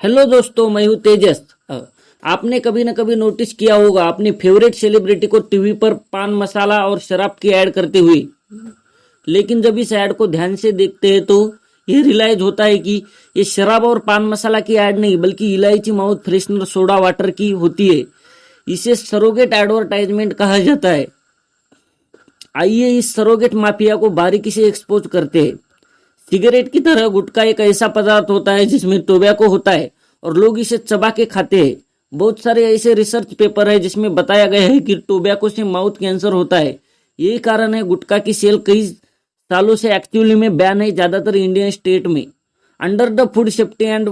Hello दोस्तों, मैं हूँ तेजस। आपने कभी ना कभी नोटिस किया होगा अपने फेवरेट सेलिब्रिटी को टीवी पर पान मसाला और शराब की ऐड करते हुए। लेकिन जब इस ऐड को ध्यान से देखते हैं तो ये रियलाइज होता है कि ये शराब और पान मसाला की ऐड नहीं बल्कि इलायची माउथ फ्रेशनर सोडा वाटर की होती है। इसे सरोगेट एडवर्टाइजमेंट कहा जाता है। आइए इस सरोगेट माफिया को बारीकी से एक्सपोज करते हैं। सिगरेट की तरह गुटखा एक ऐसा पदार्थ होता है जिसमें टोबैको होता है और लोग इसे चबा के खाते हैं। बहुत सारे ऐसे रिसर्च पेपर है जिसमें बताया गया है कि टोबैको से माउथ कैंसर होता है। यही कारण है गुटखा की सेल कई सालों से एक्चुअली में बैन है, ज्यादातर इंडियन स्टेट में। Under the food safety and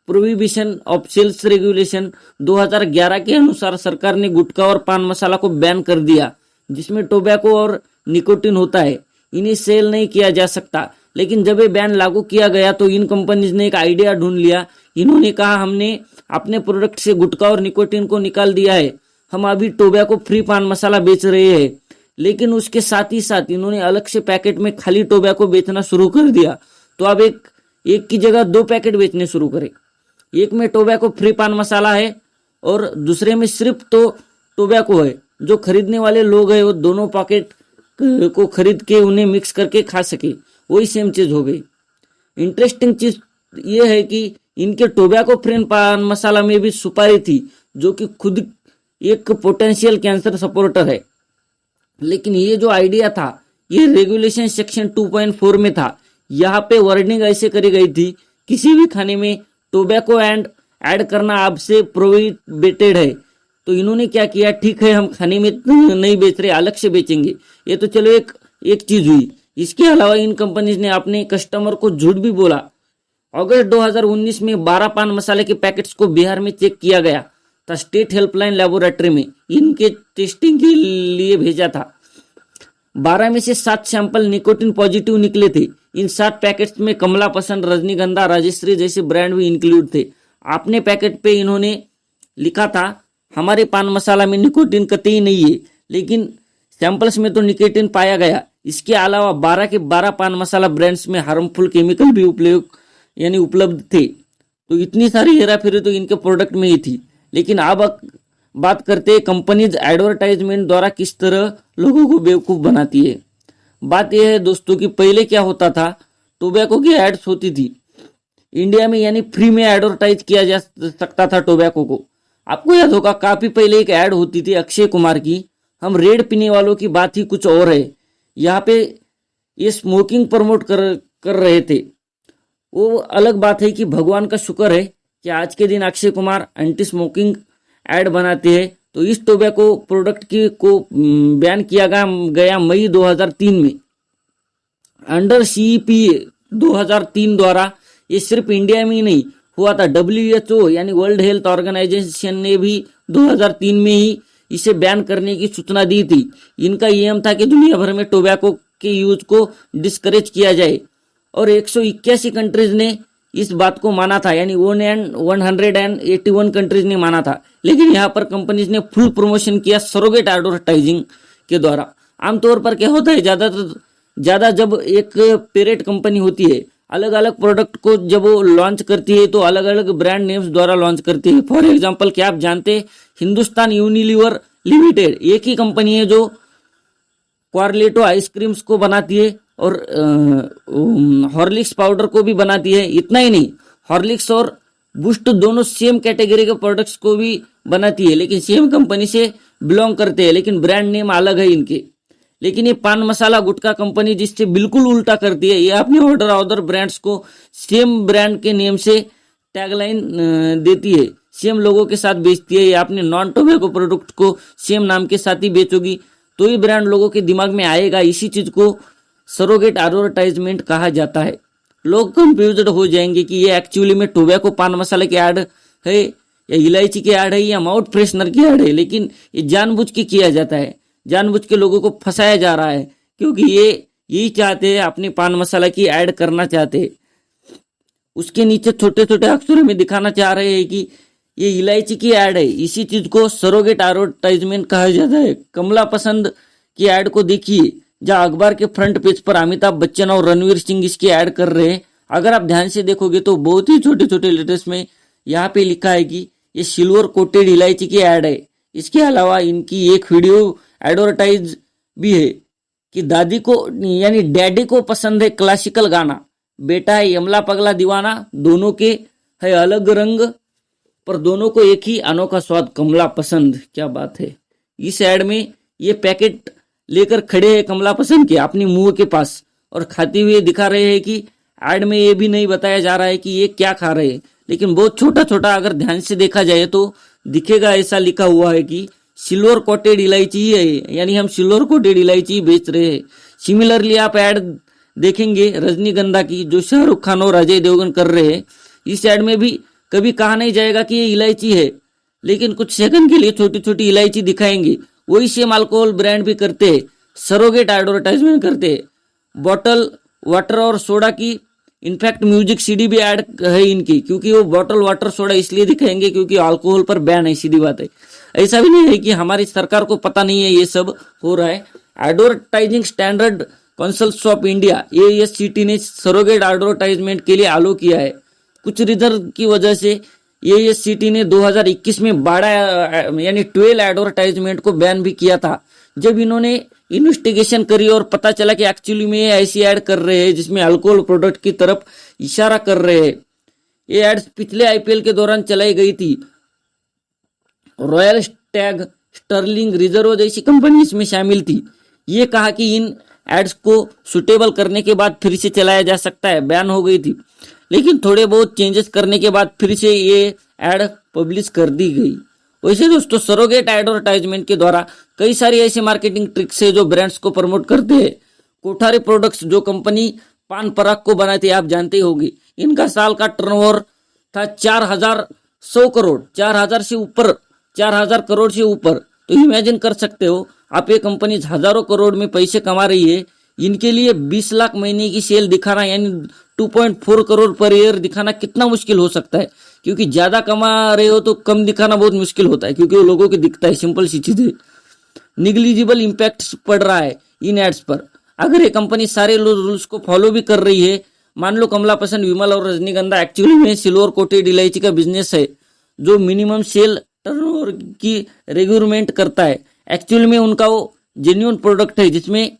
prohibition of sales regulation 2011 के अनुसार सरकार ने गुटखा और पान मसाला को बैन कर दिया, जिसमें टोबैको और निकोटिन होता है। इन्हें सेल नहीं किया जा सकता। लेकिन जब ये बैन लागू किया गया तो इन कंपनीज ने एक आइडिया ढूंढ लिया। इन्होंने कहा हमने अपने प्रोडक्ट से गुटखा और निकोटिन को निकाल दिया है, हम अभी टोबैको फ्री पान मसाला बेच रहे हैं। लेकिन उसके साथ ही साथ इन्होंने अलग से पैकेट में खाली टोबैको बेचना शुरू कर दिया। तो अब एक की जगह 2 पैकेट बेचने शुरू करे। एक में टोबैको फ्री पान मसाला है और दूसरे में सिर्फ तो टोबैको है। जो खरीदने वाले लोग हैं वो दोनों पैकेट को खरीद के उन्हें मिक्स करके खा सके, वही सेम चीज हो गई। इंटरेस्टिंग चीज ये है कि इनके टोबैको फ्री पान मसाला में भी सुपारी थी, जो कि खुद एक पोटेंशियल कैंसर सपोर्टर है। लेकिन ये जो आइडिया था ये रेगुलेशन सेक्शन 2.4 में था। यहाँ पे वर्डिंग ऐसे करी गई थी, किसी भी खाने में टोबैको एंड ऐड करना आपसे प्रोहिबिटेड है। तो इन्होंने क्या किया, ठीक है हम खाने में नहीं बेच रहे, अलग से बेचेंगे। ये तो चलो एक चीज हुई। इसके अलावा इन कंपनीज ने अपने कस्टमर को झूठ भी बोला। अगस्त 2019 में 12 पान मसाले के पैकेट्स को बिहार में चेक किया गया था। स्टेट हेल्पलाइन लेबोरेटरी में इनके टेस्टिंग के लिए भेजा था। 12 में से 7 सैंपल निकोटिन पॉजिटिव निकले थे। इन 7 पैकेट्स में कमला पसंद, रजनीगंधा, राजश्री जैसे ब्रांड भी इंक्लूड थे। अपने पैकेट पे इन्होंने लिखा था हमारे पान मसाला में निकोटिन कतई नहीं है, लेकिन सैंपल्स में तो निकोटिन पाया गया। इसके अलावा 12 के 12 पान मसाला ब्रांड्स में हार्मफुल केमिकल भी उपलब्ध थे। तो इतनी सारी हेराफेरी तो इनके प्रोडक्ट में ही थी। लेकिन अब बात करते हैं कंपनीज एडवर्टाइजमेंट द्वारा किस तरह लोगों को बेवकूफ बनाती है। बात यह है दोस्तों कि पहले क्या होता था, टोबैको की एड्स होती थी इंडिया में, यानी फ्री में एडवर्टाइज किया जा सकता था टोबैको को। आपको याद होगा काफी पहले एक ऐड होती थी अक्षय कुमार की, हम रेड पीने वालों की बात ही कुछ और है। यहाँ पे ये स्मोकिंग प्रमोट कर रहे थे। वो अलग बात है कि भगवान का शुक्र है कि आज के दिन Akshay Kumar anti smoking add बनाते हैं। तो इस टोबैको प्रोडक्ट को बैन किया गया मई 2003 में अंडर CEPA 2003 द्वारा। ये सिर्फ इंडिया में ही नहीं हुआ था, WHO यानी वर्ल्ड हेल्थ ऑर्गेनाइजेशन ने भी 2003 में ही इसे बैन करने की सूचना दी थी। इनका एम था कि दुनिया भर में टोबैको के यूज को डिस्करेज किया जाए और 181 कंट्रीज ने इस बात को माना था, यानी 181 कंट्रीज ने माना था। लेकिन यहाँ पर कंपनीज ने फुल प्रमोशन किया सरोगेट एडवर्टाइजिंग के द्वारा। आमतौर पर क्या होता है, ज्यादा जब एक पेरेंट कंपनी होती है अलग अलग प्रोडक्ट को जब वो लॉन्च करती है तो अलग अलग ब्रांड नेम्स द्वारा लॉन्च करती है। फॉर एग्जांपल क्या आप जानते हैं, हिंदुस्तान यूनिलीवर लिमिटेड एक ही कंपनी है जो क्वारलेटो आइसक्रीम्स को बनाती है और हॉर्लिक्स पाउडर को भी बनाती है। इतना ही नहीं, हॉर्लिक्स और बूस्ट दोनों सेम कैटेगरी के प्रोडक्ट्स को भी बनाती है, लेकिन सेम कंपनी से बिलोंग करते हैं, लेकिन ब्रांड नेम अलग है इनके। लेकिन ये पान मसाला गुटखा कंपनी जिससे बिल्कुल उल्टा करती है, ये अपने अदर ब्रांड्स को सेम ब्रांड के नेम से टैगलाइन देती है, सेम लोगों के साथ बेचती है। ये अपने नॉन टोबैको प्रोडक्ट को सेम नाम के साथ ही बेचोगी तो ये ब्रांड लोगों के दिमाग में आएगा। इसी चीज को सरोगेट एडवर्टाइजमेंट कहा जाता है। लोग कंफ्यूज्ड हो जाएंगे कि ये एक्चुअली में टोबैको पान मसाले की ऐड है या इलायची की ऐड है या माउथ फ्रेशनर की ऐड है, लेकिन ये जानबूझ के किया जाता है, जानबूझ के लोगों को फंसाया जा रहा है, क्योंकि ये यही चाहते हैं, अपनी पान मसाला की ऐड करना चाहते हैं। उसके नीचे छोटे छोटे अक्षरों में दिखाना चाह रहे हैं कि ये इलायची की ऐड है। इसी चीज को सरोगेट एडवर्टाइजमेंट कहा जाता है। कमला पसंद की ऐड को देखिए, जहां अखबार के फ्रंट पेज पर अमिताभ बच्चन और रणवीर सिंह इसकी ऐड कर रहे हैं। अगर आप ध्यान से देखोगे तो बहुत ही छोटे छोटे लेटर्स में यहाँ पे लिखा है कि ये सिल्वर कोटेड इलायची की ऐड है। इसके अलावा इनकी एक वीडियो एडवर्टाइज भी है कि दादी को यानी डैडी को पसंद है क्लासिकल गाना, बेटा है यमला पगला दीवाना, दोनों के है अलग रंग पर दोनों को एक ही अनोखा स्वाद, कमला पसंद। क्या बात है। इस ऐड में ये पैकेट लेकर खड़े हैं कमला पसंद के अपनी मुंह के पास और खाते हुए दिखा रहे हैं कि ऐड में ये भी नहीं बताया जा रहा है कि ये क्या खा रहे हैं, लेकिन बहुत छोटा छोटा अगर ध्यान से देखा जाए तो दिखेगा। ऐसा लिखा हुआ है कि सिल्वर कोटेड इलायची ही है, यानी हम सिल्वर कोटेड इलायची बेच रहे हैं। सिमिलरली आप ऐड देखेंगे रजनीगंधा की जो शाहरुख खान और अजय देवगन कर रहे हैं। इस ऐड में भी कभी कहा नहीं जाएगा कि ये इलायची है, लेकिन कुछ सेकंड के लिए छोटी छोटी इलायची दिखाएंगे। वही सेम अल्कोहल ब्रांड भी करते हैं, सरोगेट एडवर्टाइजमेंट करते हैं। बॉटल वाटर और सोडा की इनफैक्ट म्यूजिक सीडी भी ऐड है इनकी, क्योंकि वो बॉटल वाटर सोडा इसलिए दिखाएंगे क्योंकि अल्कोहल पर बैन है, सीधी बात है। ऐसा भी नहीं है कि हमारी सरकार को पता नहीं है ये सब हो रहा है। Advertising standard council of India ASCT ने सरोगेट एडवर्टाइजमेंट के लिए अलो किया है। कुछ रीजन की वजह से ASCT ने 2021 में 12 यानी 12 एडवर्टाइजमेंट को बैन भी किया था। जब इन्होंने इन्वेस्टिगेशन करी और पता चला कि एक्चुअली में ये ऐसी ऐड कर रहे हैं जिसमें अल्कोहल प्रोडक्ट की तरफ इशारा कर रहे हैं। ये एड्स पिछले IPL के दौरान चलाई गई थी। रॉयल स्टैग, स्टर्लिंग रिजर्व जैसी कंपनी इसमें शामिल थी। ये कहा कि इन एड्स को सुटेबल करने के बाद फिर से चलाया जा सकता है, बैन हो गई थी, लेकिन थोड़े बहुत चेंजेस करने के बाद फिर से ये एड पब्लिश कर दी गई। वैसे दोस्तों सरोगेट एडवर्टाइजमेंट के द्वारा कई सारी ऐसी मार्केटिंग ट्रिक्स है जो ब्रांड्स को प्रमोट करते हैं। कोठारी प्रोडक्ट्स जो कंपनी पान पराग को बनाती है, आप जानते ही होंगे, इनका साल का टर्नओवर था 4,100 करोड़, 4,000 करोड़ से ऊपर। तो इमेजिन कर सकते हो आप, ये कंपनी हजारों करोड़ में पैसे कमा रही है, इनके लिए 20 लाख महीने की सेल दिखाना यानी 2.4 करोड़ पर ईयर दिखाना कितना मुश्किल हो सकता है। क्योंकि ज्यादा कमा रहे हो तो कम दिखाना बहुत मुश्किल होता है, क्योंकि वो लोगों को दिखता है, सिंपल सी चीज है। निग्लिजिबल इम्पैक्ट पड़ रहा है इन एड्स पर। अगर ये कंपनी सारे रूल्स को फॉलो भी कर रही है, मान लो कमला पसंद, विमल और रजनीगंधा एक्चुअली में सिल्वर कोटेड इलायची का बिजनेस है जो मिनिमम सेल टर्नओवर की रेगुलमेंट करता है। एक्चुअली में उनका वो जेन्युइन प्रोडक्ट है जिसमें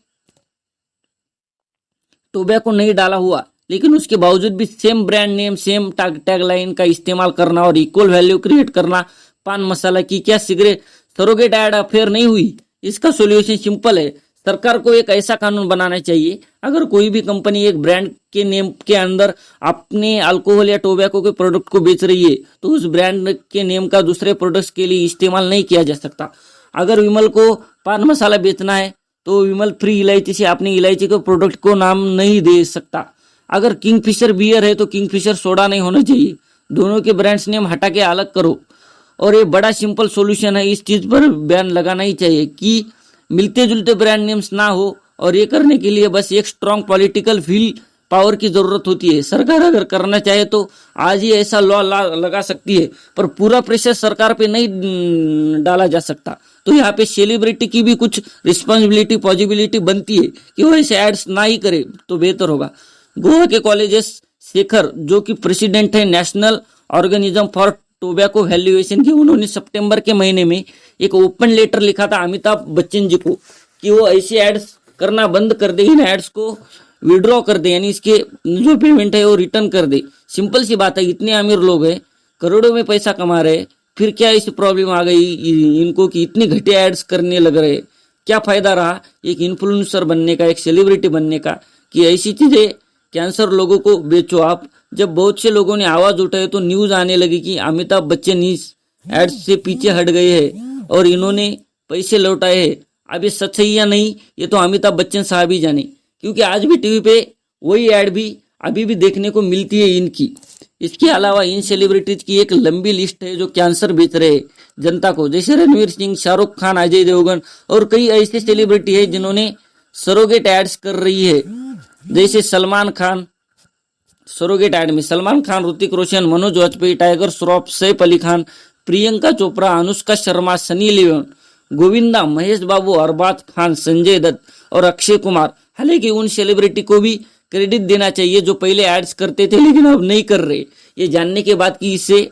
टोबैको नहीं डाला हुआ, लेकिन उसके बावजूद भी same brand name, same tagline का इस्तेमाल करना और इक्वल वैल्यू क्रिएट करना पान मसाला की। क्या सिगरेट सरोगेट एड अफेयर नहीं हुई? इसका सॉल्यूशन सिंपल है, सरकार को एक ऐसा कानून बनाना चाहिए, अगर कोई भी कंपनी एक ब्रांड के नेम के अंदर अपने अल्कोहल या टोबैको के प्रोडक्ट को बेच रही है तो उस ब्रांड के नेम का दूसरे प्रोडक्ट्स के लिए इस्तेमाल नहीं किया जा सकता। अगर विमल को पान मसाला बेचना है तो विमल फ्री इलायची से अपनी इलायची के प्रोडक्ट को नाम नहीं दे सकता। अगर किंगफिशर बियर है तो किंगफिशर सोडा नहीं होना चाहिए। दोनों के ब्रांड्स नेम हटा के अलग करो। और ये बड़ा सिंपल सॉल्यूशन है, इस चीज पर बैन लगाना ही चाहिए कि मिलते जुलते ब्रांड नेम्स ना हो। और ये करने के लिए बस एक स्ट्रॉन्ग पॉलिटिकल विल पावर की जरूरत होती है। सरकार अगर करना चाहे तो आज ही ऐसा लॉ लगा सकती है, पर पूरा प्रेशर सरकार पे नहीं डाला जा सकता। तो यहाँ पे सेलिब्रिटी की भी कुछ रिस्पॉन्सिबिलिटी, पॉसिबिलिटी बनती है कि वो ऐसे एड्स ना ही करे तो बेहतर होगा। गोवा के कॉलेजेस शेखर जो कि प्रेसिडेंट है national organism for tobacco valuation की, उन्होंने सितंबर के महीने में एक ओपन लेटर लिखा था अमिताभ बच्चन जी को कि वो ऐसे एड्स करना बंद कर दे, इन एड्स को विड्रॉ कर दे, यानी इसके जो पेमेंट है वो रिटर्न कर दे। सिंपल सी बात है, इतने अमीर लोग हैं, करोड़ों में पैसा कमा रहे, फिर क्या इस प्रॉब्लम आ गई इनको कि इतने घटिया एड्स करने लग रहे? क्या फायदा रहा एक इन्फ्लुएंसर बनने का, एक सेलिब्रिटी बनने का, कि ऐसी चीजें कैंसर लोगों को बेचो आप। जब बहुत से लोगों ने आवाज उठाई तो न्यूज आने लगी कि अमिताभ बच्चन इस एड्स से पीछे हट गए हैं और इन्होंने पैसे लौटाए हैं। अब ये सच है या नहीं ये तो अमिताभ बच्चन साहब ही जाने, क्योंकि आज भी टीवी पे वही ऐड भी अभी भी देखने को मिलती है इनकी। इसके अलावा इन सेलिब्रिटीज की एक लंबी लिस्ट है जो कैंसर बेच रहे हैं जनता को, जैसे रणवीर सिंह, शाहरुख खान, अजय देवगन और कई ऐसे सेलिब्रिटी है जिन्होंने सरोगेट एड्स कर रही है। जैसे सलमान खान, सरोगेट एड में Salman Khan, Hrithik Roshan, Manoj Vajpayee, tiger Shroff, Saif Ali Khan, Priyanka Chopra, Anushka Sharma, Sunny Leone, Govinda, Mahesh बाबू, अरबाज खान, संजय दत्त और अक्षय कुमार। हालांकि उन सेलिब्रिटी को भी क्रेडिट देना चाहिए जो पहले एड्स करते थे लेकिन अब नहीं कर रहे। ये जानने के बाद कि इससे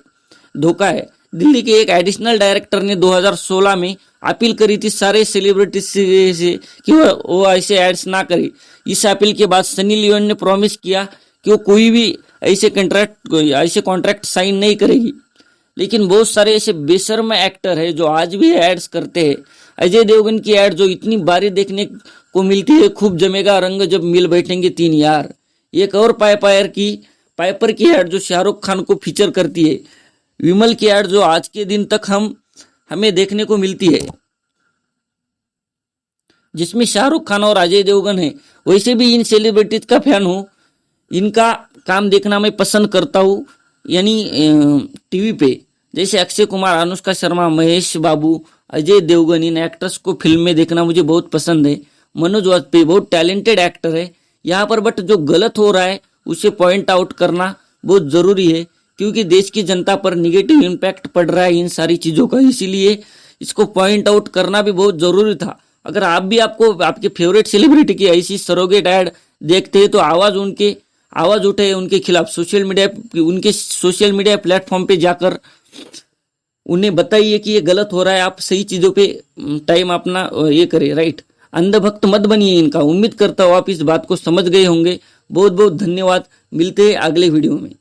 धोखा है। दिल्ली के एक एडिशनल डायरेक्टर ने 2016 में अपील करी थी सारे सेलिब्रिटी से कि वो ऐसे एड्स ना करे। इस अपील के बाद सनी लियोन ने प्रॉमिस किया कि वो कोई भी ऐसे कॉन्ट्रैक्ट साइन नहीं करेगी। लेकिन बहुत सारे ऐसे बेशर्म एक्टर है जो आज भी एड्स करते हैं। अजय देवगन की एड जो इतनी बारी देखने को मिलती है, खूब जमेगा रंग जब मिल बैठेंगे तीन यार। एक और पाइपर की एड जो शाहरुख खान को फीचर करती है। विमल की एड जो आज के दिन तक हमें देखने को मिलती है, जिसमें शाहरुख खान और अजय देवगन है। वैसे भी इन सेलिब्रिटीज का फैन हूँ, इनका काम देखना मैं पसंद करता हूँ, यानी टीवी पे। जैसे अक्षय कुमार, अनुष्का शर्मा, महेश बाबू, अजय देवगन, इन एक्टर्स को फिल्म में देखना मुझे बहुत पसंद है। मनोज वाजपेयी बहुत टैलेंटेड एक्टर है यहाँ पर, बट जो गलत हो रहा है उसे पॉइंट आउट करना बहुत जरूरी है, क्योंकि देश की जनता पर निगेटिव इम्पैक्ट पड़ रहा है इन सारी चीजों का। इसीलिए इसको पॉइंट आउट करना भी बहुत जरूरी था। अगर आप भी आपके फेवरेट सेलिब्रिटी की ऐसी सरोगेट ऐड देखते हैं तो आवाज उठे उनके खिलाफ। उनके सोशल मीडिया प्लेटफॉर्म पे जाकर उन्हें बताइए कि ये गलत हो रहा है, आप सही चीजों पे टाइम अपना ये करें, राइट। अंधभक्त मत बनिए इनका। उम्मीद करता हूँ आप इस बात को समझ गए होंगे। बहुत बहुत धन्यवाद। मिलते हैं अगले वीडियो में।